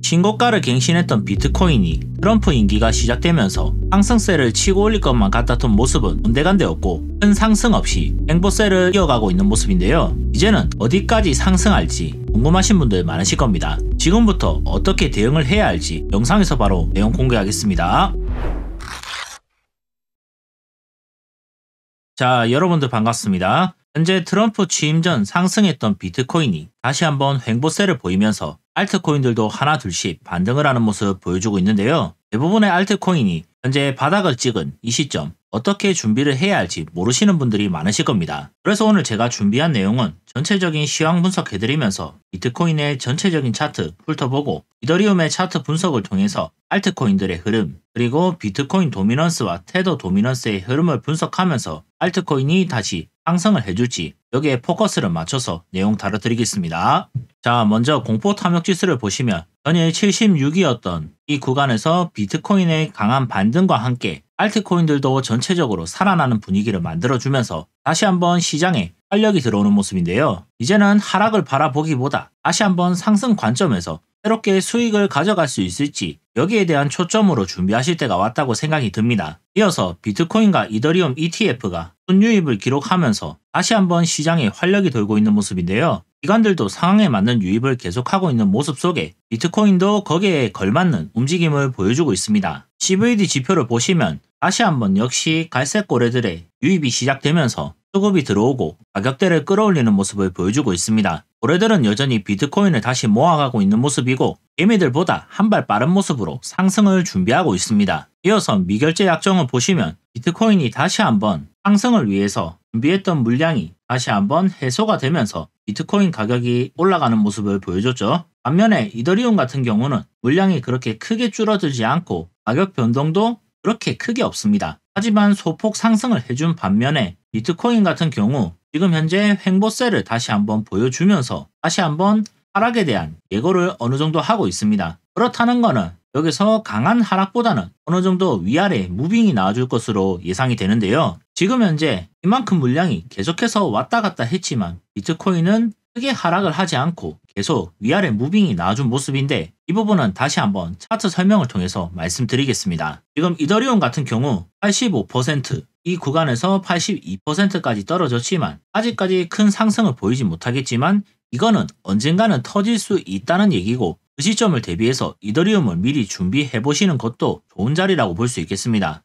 신고가를 갱신했던 비트코인이 트럼프 임기가 시작되면서 상승세를 치고 올릴 것만 같았던 모습은 온데간데없고 큰 상승 없이 횡보세를 이어가고 있는 모습인데요. 이제는 어디까지 상승할지 궁금하신 분들 많으실 겁니다. 지금부터 어떻게 대응을 해야 할지 영상에서 바로 내용 공개하겠습니다. 자, 여러분들 반갑습니다. 현재 트럼프 취임 전 상승했던 비트코인이 다시 한번 횡보세를 보이면서 알트코인들도 하나 둘씩 반등을 하는 모습 보여주고 있는데요. 대부분의 알트코인이 현재 바닥을 찍은 이 시점 어떻게 준비를 해야 할지 모르시는 분들이 많으실 겁니다. 그래서 오늘 제가 준비한 내용은 전체적인 시황 분석해드리면서 비트코인의 전체적인 차트 훑어보고 이더리움의 차트 분석을 통해서 알트코인들의 흐름 그리고 비트코인 도미넌스와 테더 도미넌스의 흐름을 분석하면서 알트코인이 다시 상승을 해줄지 여기에 포커스를 맞춰서 내용 다뤄드리겠습니다. 자, 먼저 공포 탐욕 지수를 보시면 전일 76이었던 이 구간에서 비트코인의 강한 반등과 함께 알트코인들도 전체적으로 살아나는 분위기를 만들어주면서 다시 한번 시장에 활력이 들어오는 모습인데요. 이제는 하락을 바라보기보다 다시 한번 상승 관점에서 새롭게 수익을 가져갈 수 있을지 여기에 대한 초점으로 준비하실 때가 왔다고 생각이 듭니다. 이어서 비트코인과 이더리움 ETF가 순유입을 기록하면서 다시 한번 시장에 활력이 돌고 있는 모습인데요. 기관들도 상황에 맞는 유입을 계속하고 있는 모습 속에 비트코인도 거기에 걸맞는 움직임을 보여주고 있습니다. CVD 지표를 보시면 다시 한번 역시 갈색 고래들의 유입이 시작되면서 수급이 들어오고 가격대를 끌어올리는 모습을 보여주고 있습니다. 고래들은 여전히 비트코인을 다시 모아가고 있는 모습이고 개미들보다 한 발 빠른 모습으로 상승을 준비하고 있습니다. 이어서 미결제 약정을 보시면 비트코인이 다시 한번 상승을 위해서 준비했던 물량이 다시 한번 해소가 되면서 비트코인 가격이 올라가는 모습을 보여줬죠. 반면에 이더리움 같은 경우는 물량이 그렇게 크게 줄어들지 않고 가격 변동도 그렇게 크게 없습니다. 하지만 소폭 상승을 해준 반면에 비트코인 같은 경우 지금 현재 횡보세를 다시 한번 보여주면서 다시 한번 하락에 대한 예고를 어느 정도 하고 있습니다. 그렇다는 것은 여기서 강한 하락보다는 어느 정도 위아래 무빙이 나와줄 것으로 예상이 되는데요. 지금 현재 이만큼 물량이 계속해서 왔다 갔다 했지만 비트코인은 크게 하락을 하지 않고 계속 위아래 무빙이 나와준 모습인데 이 부분은 다시 한번 차트 설명을 통해서 말씀드리겠습니다. 지금 이더리움 같은 경우 85%, 이 구간에서 82%까지 떨어졌지만 아직까지 큰 상승을 보이지 못하겠지만 이거는 언젠가는 터질 수 있다는 얘기고 그 시점을 대비해서 이더리움을 미리 준비해 보시는 것도 좋은 자리라고 볼 수 있겠습니다.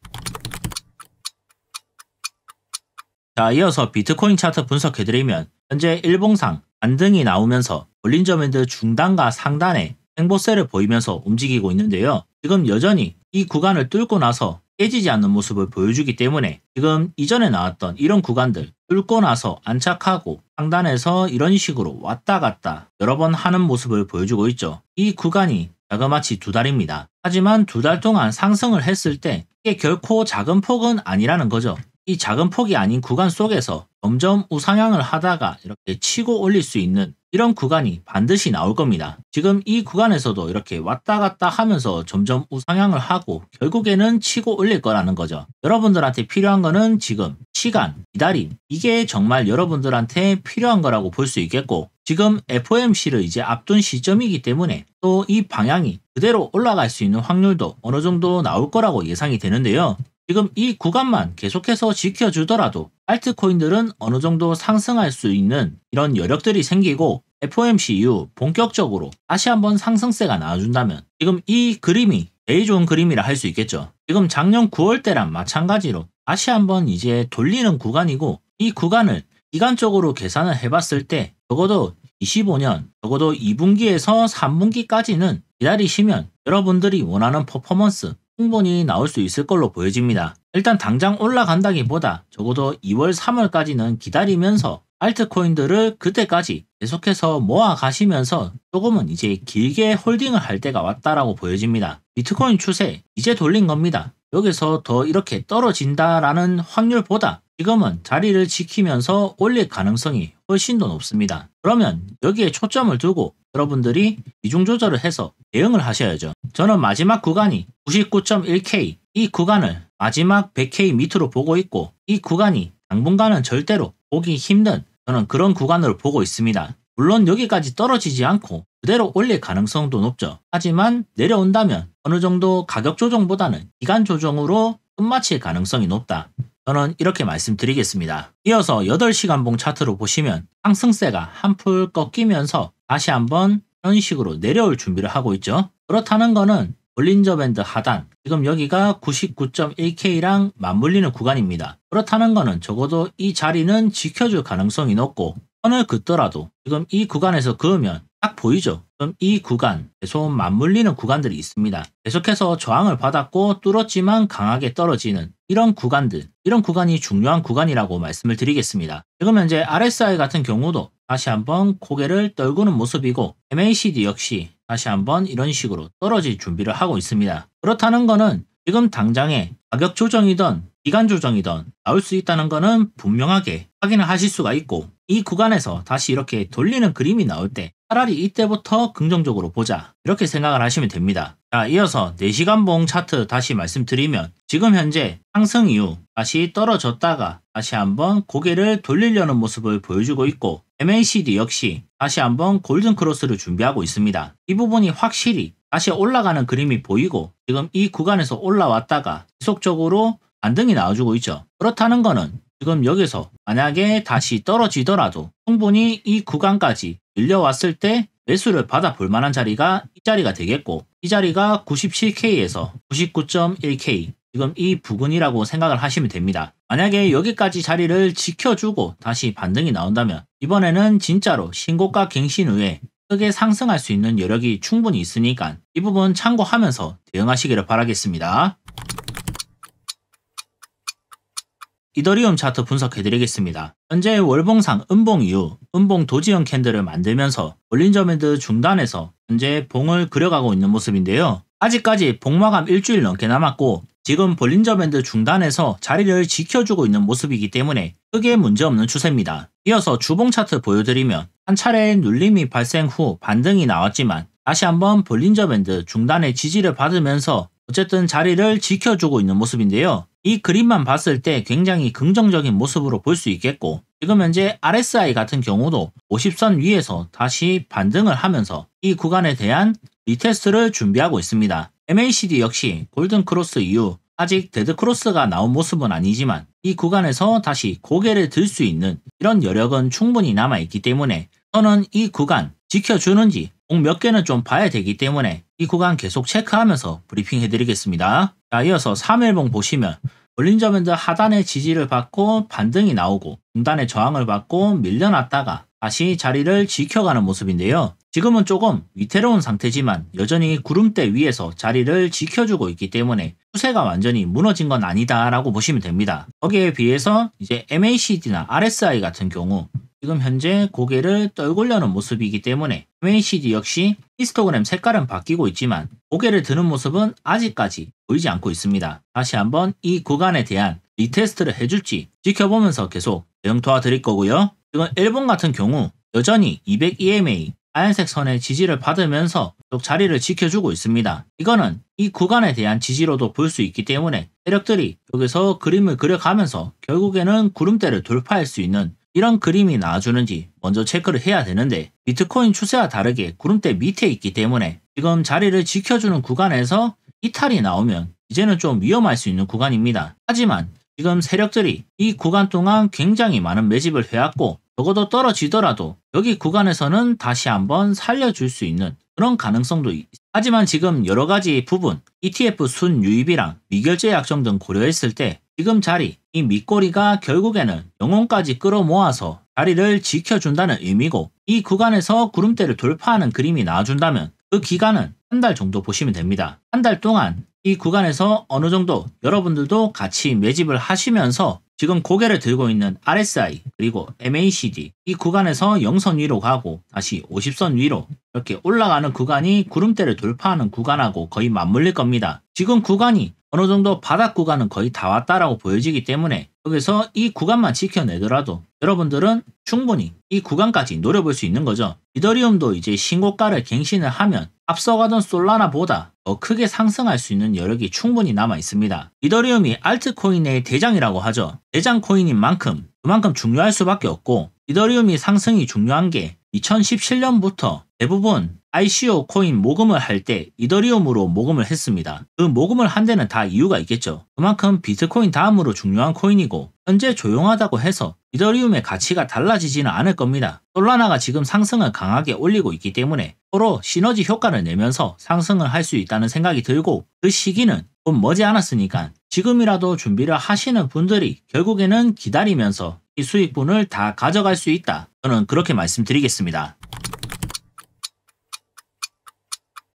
자, 이어서 비트코인 차트 분석해드리면 현재 일봉상 반등이 나오면서 볼린저밴드 중단과 상단에 횡보세를 보이면서 움직이고 있는데요. 지금 여전히 이 구간을 뚫고 나서 깨지지 않는 모습을 보여주기 때문에 지금 이전에 나왔던 이런 구간들 뚫고 나서 안착하고 상단에서 이런 식으로 왔다 갔다 여러 번 하는 모습을 보여주고 있죠. 이 구간이 자그마치 2달입니다. 하지만 2달 동안 상승을 했을 때 이게 결코 작은 폭은 아니라는 거죠. 이 작은 폭이 아닌 구간 속에서 점점 우상향을 하다가 이렇게 치고 올릴 수 있는 이런 구간이 반드시 나올 겁니다. 지금 이 구간에서도 이렇게 왔다 갔다 하면서 점점 우상향을 하고 결국에는 치고 올릴 거라는 거죠. 여러분들한테 필요한 거는 지금 시간, 기다림, 이게 정말 여러분들한테 필요한 거라고 볼 수 있겠고 지금 FOMC를 이제 앞둔 시점이기 때문에 또 이 방향이 그대로 올라갈 수 있는 확률도 어느 정도 나올 거라고 예상이 되는데요. 지금 이 구간만 계속해서 지켜주더라도 알트코인들은 어느 정도 상승할 수 있는 이런 여력들이 생기고 FOMC 이후 본격적으로 다시 한번 상승세가 나와준다면 지금 이 그림이 제일 좋은 그림이라 할 수 있겠죠. 지금 작년 9월 때랑 마찬가지로 다시 한번 이제 돌리는 구간이고 이 구간을 기간적으로 계산을 해봤을 때 적어도 25년, 적어도 2분기에서 3분기까지는 기다리시면 여러분들이 원하는 퍼포먼스 충분히 나올 수 있을 걸로 보여집니다. 일단 당장 올라간다기보다 적어도 2월, 3월까지는 기다리면서 알트코인들을 그때까지 계속해서 모아 가시면서 조금은 이제 길게 홀딩을 할 때가 왔다라고 보여집니다. 비트코인 추세 이제 돌린 겁니다. 여기서 더 이렇게 떨어진다라는 확률보다 지금은 자리를 지키면서 올릴 가능성이 훨씬 더 높습니다. 그러면 여기에 초점을 두고 여러분들이 비중 조절을 해서 대응을 하셔야죠. 저는 마지막 구간이 99.1K 이 구간을 마지막 100K 밑으로 보고 있고 이 구간이 당분간은 절대로 보기 힘든 저는 그런 구간으로 보고 있습니다. 물론 여기까지 떨어지지 않고 그대로 올릴 가능성도 높죠. 하지만 내려온다면 어느 정도 가격 조정보다는 기간 조정으로 끝마칠 가능성이 높다. 저는 이렇게 말씀드리겠습니다. 이어서 8시간봉 차트로 보시면 상승세가 한풀 꺾이면서 다시 한번 이런 식으로 내려올 준비를 하고 있죠. 그렇다는 거는 볼린저 밴드 하단, 지금 여기가 99.1K랑 맞물리는 구간입니다. 그렇다는 거는 적어도 이 자리는 지켜줄 가능성이 높고 선을 긋더라도 지금 이 구간에서 그으면 딱 보이죠. 그럼 이 구간, 계속 맞물리는 구간들이 있습니다. 계속해서 저항을 받았고 뚫었지만 강하게 떨어지는 이런 구간들, 이런 구간이 중요한 구간이라고 말씀을 드리겠습니다. 지금 현재 RSI 같은 경우도 다시 한번 고개를 떨구는 모습이고 MACD 역시 다시 한번 이런 식으로 떨어질 준비를 하고 있습니다. 그렇다는 거는 지금 당장에 가격 조정이든 기간 조정이든 나올 수 있다는 거는 분명하게 확인을 하실 수가 있고 이 구간에서 다시 이렇게 돌리는 그림이 나올 때 차라리 이때부터 긍정적으로 보자 이렇게 생각을 하시면 됩니다. 자, 이어서 4시간봉 차트 다시 말씀드리면 지금 현재 상승 이후 다시 떨어졌다가 다시 한번 고개를 돌리려는 모습을 보여주고 있고 MACD 역시 다시 한번 골든 크로스를 준비하고 있습니다. 이 부분이 확실히 다시 올라가는 그림이 보이고 지금 이 구간에서 올라왔다가 지속적으로 반등이 나와주고 있죠. 그렇다는 거는 지금 여기서 만약에 다시 떨어지더라도 충분히 이 구간까지 밀려왔을 때 매수를 받아볼 만한 자리가 이 자리가 되겠고 이 자리가 97K에서 99.1K 지금 이 부근이라고 생각을 하시면 됩니다. 만약에 여기까지 자리를 지켜주고 다시 반등이 나온다면 이번에는 진짜로 신고가 갱신 후에 크게 상승할 수 있는 여력이 충분히 있으니까 이 부분 참고하면서 대응하시기를 바라겠습니다. 이더리움 차트 분석해드리겠습니다. 현재 월봉상 음봉 이후 음봉 도지형 캔들을 만들면서 볼린저 밴드 중단에서 현재 봉을 그려가고 있는 모습인데요. 아직까지 봉마감 일주일 넘게 남았고 지금 볼린저 밴드 중단에서 자리를 지켜주고 있는 모습이기 때문에 크게 문제없는 추세입니다. 이어서 주봉 차트 보여드리면 한 차례 눌림이 발생 후 반등이 나왔지만 다시 한번 볼린저 밴드 중단의 지지를 받으면서 어쨌든 자리를 지켜주고 있는 모습인데요. 이 그림만 봤을 때 굉장히 긍정적인 모습으로 볼 수 있겠고 지금 현재 RSI 같은 경우도 50선 위에서 다시 반등을 하면서 이 구간에 대한 리테스트를 준비하고 있습니다. MACD 역시 골든 크로스 이후 아직 데드 크로스가 나온 모습은 아니지만 이 구간에서 다시 고개를 들 수 있는 이런 여력은 충분히 남아있기 때문에 저는 이 구간 지켜주는지 공 몇 개는 좀 봐야 되기 때문에 이 구간 계속 체크하면서 브리핑 해드리겠습니다. 자, 이어서 3일봉 보시면 볼린저 밴드 하단의 지지를 받고 반등이 나오고 중단의 저항을 받고 밀려났다가 다시 자리를 지켜가는 모습인데요. 지금은 조금 위태로운 상태지만 여전히 구름대 위에서 자리를 지켜주고 있기 때문에 추세가 완전히 무너진 건 아니다 라고 보시면 됩니다. 거기에 비해서 이제 MACD나 RSI 같은 경우 지금 현재 고개를 떨구려는 모습이기 때문에 MACD 역시 히스토그램 색깔은 바뀌고 있지만 고개를 드는 모습은 아직까지 보이지 않고 있습니다. 다시 한번 이 구간에 대한 리테스트를 해줄지 지켜보면서 계속 대응 도와드릴 거고요. 지금 일본 같은 경우 여전히 200EMA 하얀색 선의 지지를 받으면서 쭉 자리를 지켜주고 있습니다. 이거는 이 구간에 대한 지지로도 볼 수 있기 때문에 세력들이 여기서 그림을 그려가면서 결국에는 구름대를 돌파할 수 있는 이런 그림이 나와주는지 먼저 체크를 해야 되는데 비트코인 추세와 다르게 구름대 밑에 있기 때문에 지금 자리를 지켜주는 구간에서 이탈이 나오면 이제는 좀 위험할 수 있는 구간입니다. 하지만 지금 세력들이 이 구간 동안 굉장히 많은 매집을 해왔고 적어도 떨어지더라도 여기 구간에서는 다시 한번 살려줄 수 있는 그런 가능성도 하지만 지금 여러가지 부분 ETF 순 유입이랑 미결제 약정 등 고려했을 때 지금 자리 이 밑꼬리가 결국에는 영혼까지 끌어모아서 자리를 지켜준다는 의미고 이 구간에서 구름대를 돌파하는 그림이 나와준다면 그 기간은 한 달 정도 보시면 됩니다. 한 달 동안 이 구간에서 어느 정도 여러분들도 같이 매집을 하시면서 지금 고개를 들고 있는 RSI 그리고 MACD 이 구간에서 0선 위로 가고 다시 50선 위로 이렇게 올라가는 구간이 구름대를 돌파하는 구간하고 거의 맞물릴 겁니다. 지금 구간이 어느 정도 바닥 구간은 거의 다 왔다라고 보여지기 때문에 여기서 이 구간만 지켜내더라도 여러분들은 충분히 이 구간까지 노려볼 수 있는 거죠. 이더리움도 이제 신고가를 갱신을 하면 앞서가던 솔라나보다 더 크게 상승할 수 있는 여력이 충분히 남아 있습니다. 이더리움이 알트코인의 대장이라고 하죠. 대장 코인인 만큼 그만큼 중요할 수밖에 없고 이더리움이 상승이 중요한 게 2017년부터 대부분 ICO 코인 모금을 할 때 이더리움으로 모금을 했습니다. 그 모금을 한 데는 다 이유가 있겠죠. 그만큼 비트코인 다음으로 중요한 코인이고 현재 조용하다고 해서 이더리움의 가치가 달라지지는 않을 겁니다. 솔라나가 지금 상승을 강하게 올리고 있기 때문에 서로 시너지 효과를 내면서 상승을 할 수 있다는 생각이 들고 그 시기는 곧 머지않았으니까 지금이라도 준비를 하시는 분들이 결국에는 기다리면서 이 수익분을 다 가져갈 수 있다. 저는 그렇게 말씀드리겠습니다.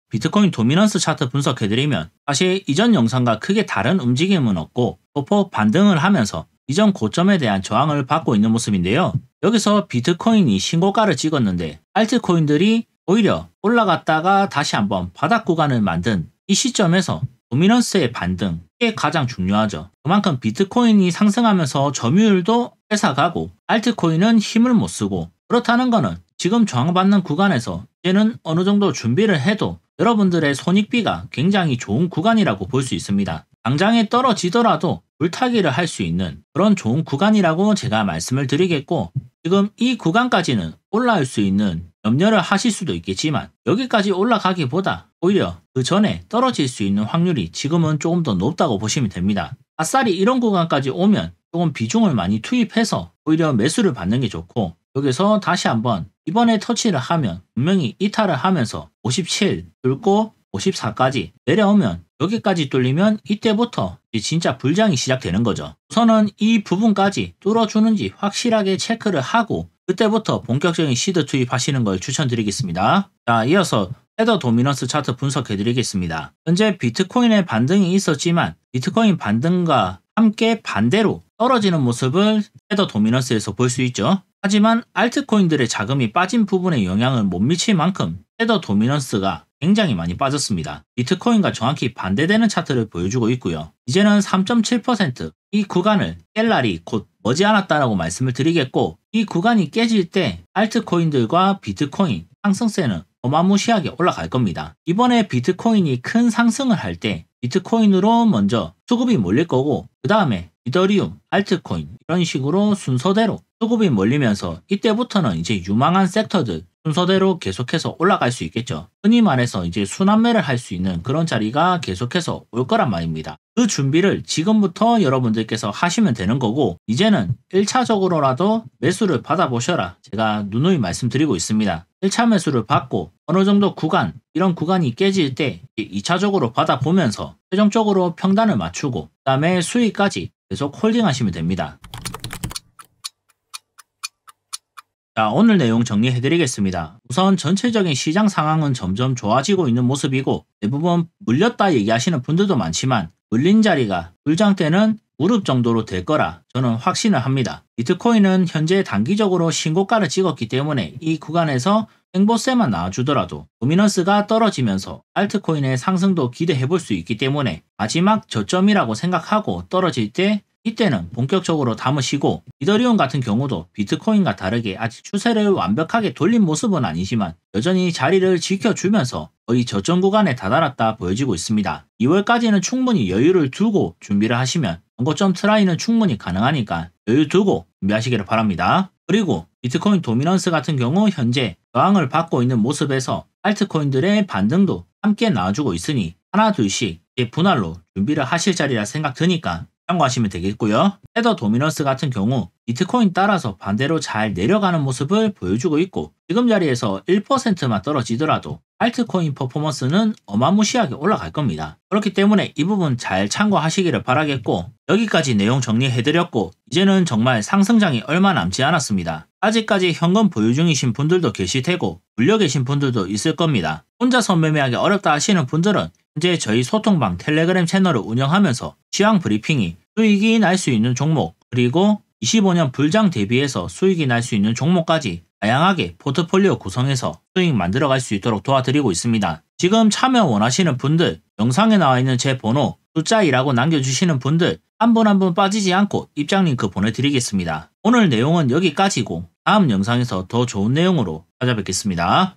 비트코인 도미넌스 차트 분석해드리면 사실 이전 영상과 크게 다른 움직임은 없고 소폭 반등을 하면서 이전 고점에 대한 저항을 받고 있는 모습인데요. 여기서 비트코인이 신고가를 찍었는데 알트코인들이 오히려 올라갔다가 다시 한번 바닥 구간을 만든 이 시점에서 도미넌스의 반등, 이게 가장 중요하죠. 그만큼 비트코인이 상승하면서 점유율도 뺏어가고 알트코인은 힘을 못 쓰고 그렇다는 거는 지금 저항받는 구간에서 이제는 어느 정도 준비를 해도 여러분들의 손익비가 굉장히 좋은 구간이라고 볼 수 있습니다. 당장에 떨어지더라도 물타기를 할 수 있는 그런 좋은 구간이라고 제가 말씀을 드리겠고 지금 이 구간까지는 올라올 수 있는 염려를 하실 수도 있겠지만 여기까지 올라가기보다 오히려 그 전에 떨어질 수 있는 확률이 지금은 조금 더 높다고 보시면 됩니다. 아싸리 이런 구간까지 오면 조금 비중을 많이 투입해서 오히려 매수를 받는 게 좋고 여기서 다시 한번 이번에 터치를 하면 분명히 이탈을 하면서 57 뚫고 54까지 내려오면 여기까지 뚫리면 이때부터 진짜 불장이 시작되는 거죠. 우선은 이 부분까지 뚫어주는지 확실하게 체크를 하고 그때부터 본격적인 시드 투입하시는 걸 추천드리겠습니다. 자, 이어서 테더 도미넌스 차트 분석해드리겠습니다. 현재 비트코인의 반등이 있었지만 비트코인 반등과 함께 반대로 떨어지는 모습을 테더 도미넌스에서 볼 수 있죠. 하지만 알트코인들의 자금이 빠진 부분에 영향을 못 미칠 만큼 테더 도미넌스가 굉장히 많이 빠졌습니다. 비트코인과 정확히 반대되는 차트를 보여주고 있고요. 이제는 3.7% 이 구간을 깰 날이 곧 머지않았다라고 말씀을 드리겠고 이 구간이 깨질 때 알트코인들과 비트코인 상승세는 어마무시하게 올라갈 겁니다. 이번에 비트코인이 큰 상승을 할 때 비트코인으로 먼저 수급이 몰릴 거고 그 다음에 이더리움, 알트코인 이런 식으로 순서대로 수급이 몰리면서 이때부터는 이제 유망한 섹터들 순서대로 계속해서 올라갈 수 있겠죠. 흔히 말해서 이제 순환매를 할 수 있는 그런 자리가 계속해서 올 거란 말입니다. 그 준비를 지금부터 여러분들께서 하시면 되는 거고 이제는 1차적으로라도 매수를 받아보셔라. 제가 누누이 말씀드리고 있습니다. 1차 매수를 받고 어느 정도 구간, 이런 구간이 깨질 때 2차적으로 받아보면서 최종적으로 평단을 맞추고 그 다음에 수익까지 계속 홀딩하시면 됩니다. 자, 오늘 내용 정리해드리겠습니다. 우선 전체적인 시장 상황은 점점 좋아지고 있는 모습이고 대부분 물렸다 얘기하시는 분들도 많지만 물린 자리가 불장 때는 무릎 정도로 될 거라 저는 확신을 합니다. 비트코인은 현재 단기적으로 신고가를 찍었기 때문에 이 구간에서 횡보세만 나와주더라도 도미넌스가 떨어지면서 알트코인의 상승도 기대해 볼 수 있기 때문에 마지막 저점이라고 생각하고 떨어질 때 이때는 본격적으로 담으시고 이더리움 같은 경우도 비트코인과 다르게 아직 추세를 완벽하게 돌린 모습은 아니지만 여전히 자리를 지켜주면서 거의 저점 구간에 다다랐다 보여지고 있습니다. 2월까지는 충분히 여유를 두고 준비를 하시면 원고점 트라이는 충분히 가능하니까 여유 두고 준비하시기를 바랍니다. 그리고 비트코인 도미넌스 같은 경우 현재 저항을 받고 있는 모습에서 알트코인들의 반등도 함께 나와주고 있으니 하나 둘씩 분할로 준비를 하실 자리라 생각 드니까 참고하시면 되겠고요. 테더 도미넌스 같은 경우 비트코인 따라서 반대로 잘 내려가는 모습을 보여주고 있고 지금 자리에서 1%만 떨어지더라도 알트코인 퍼포먼스는 어마무시하게 올라갈 겁니다. 그렇기 때문에 이 부분 잘 참고하시기를 바라겠고 여기까지 내용 정리해드렸고 이제는 정말 상승장이 얼마 남지 않았습니다. 아직까지 현금 보유 중이신 분들도 계실 테고 물려 계신 분들도 있을 겁니다. 혼자서 매매하기 어렵다 하시는 분들은 현재 저희 소통방 텔레그램 채널을 운영하면서 시황 브리핑이 수익이 날 수 있는 종목 그리고 25년 불장 대비해서 수익이 날 수 있는 종목까지 다양하게 포트폴리오 구성해서 수익 만들어갈 수 있도록 도와드리고 있습니다. 지금 참여 원하시는 분들 영상에 나와 있는 제 번호 숫자 2라고 남겨주시는 분들 한 분 한 분 빠지지 않고 입장 링크 보내드리겠습니다. 오늘 내용은 여기까지고 다음 영상에서 더 좋은 내용으로 찾아뵙겠습니다.